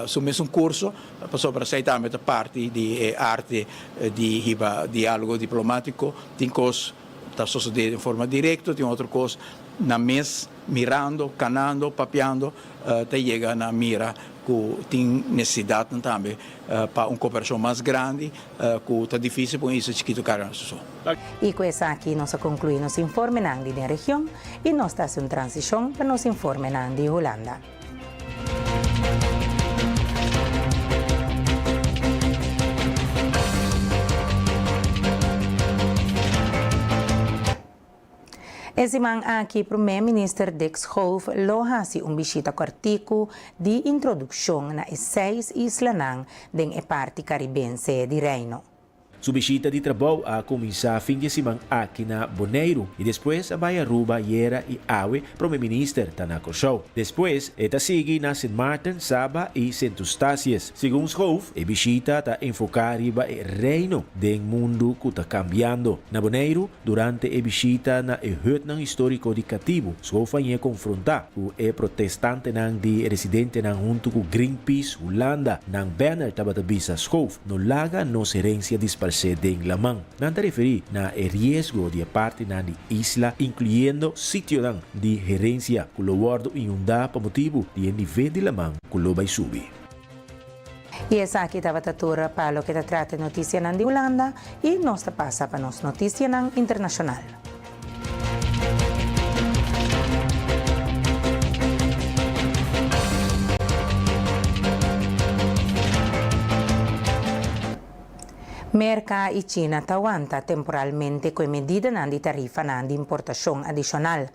Speaker 14: submesse curso passou para sair também da parte de arte de diálogo diplomático tem coisas está sucedendo de forma direta tem outro coisa na mesa mirando canando papeando até chega na mira que tem necessidade também para uma cooperação mais grande, que está difícil para isso chiquito cara.
Speaker 2: E com essa aqui nós concluímos nosso informe na região e nós estamos em transição para nosso informe na Holanda. Esse man aqui, primeiro-ministro Dick Schoof lohasi bisita cortico de introdução na 6 islas da parte caribense de Reino.
Speaker 16: Su visita de trabalho a começar fim de semana aqui na Bonaire e depois a Baía Aruba, Yera e Awe, primeiro-ministro Tanako Show. Depois, esta sigue na St. Martin, Saba e St. Eustácias. Segundo Schoof, a visita está enfocada em reino do mundo que está cambiando. Na Bonaire, durante a visita na Hutnang histórico de Cativo, Schoof ia confrontar com o protestante de residente junto com Greenpeace, Holanda, na banner tabatabisa Schoof, no laga nos herência disparada de Lamang. Nanta referi na riesgo de parte na isla, incluyendo sitio de gerencia, que lo guardo inundado por motivo de nível de Lamang que lo vai subir.
Speaker 2: E essa aqui estava a tour para o que trata de notícia de Holanda e nós passa para nos notícia internacional. Merca e China aguanta temporalmente com medida de tarifa de importação adicional.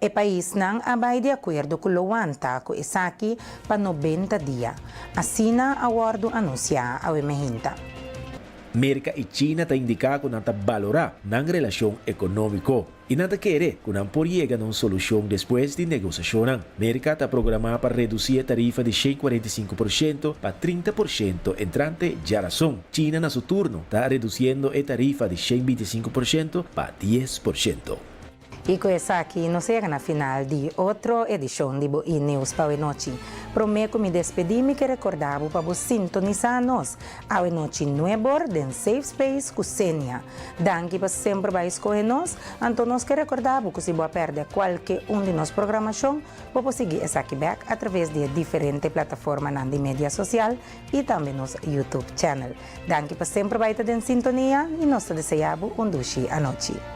Speaker 2: O país não vai de acordo com o aguanta com essa aqui para 90 dias. Assim, a acordo anuncia a emergência.
Speaker 16: Merca e China está indicando que não valorar na relação econômica e não quer que não por chegar a uma solução depois de negociação. Merca está programada para reduzir a tarifa de 145% para 30% entrante de razão. China, na seu turno, está reduzindo a tarifa de 125% para 10%.
Speaker 2: E com essa aqui, nós chegamos na final de outra edição de Boa News para a noite. Prometo me despedir-me que recordava para você sintonizar-nos a noite nueva de Safe Space com Xenia. Danke para sempre vai escolher-nos, então nós que recordava que se você perder qualquer de nossas programações, pode seguir essa aqui back através de diferentes plataformas de mídia social e também nos YouTube channel. Danke para sempre vai estar em sintonia e nós desejamos duche a noite.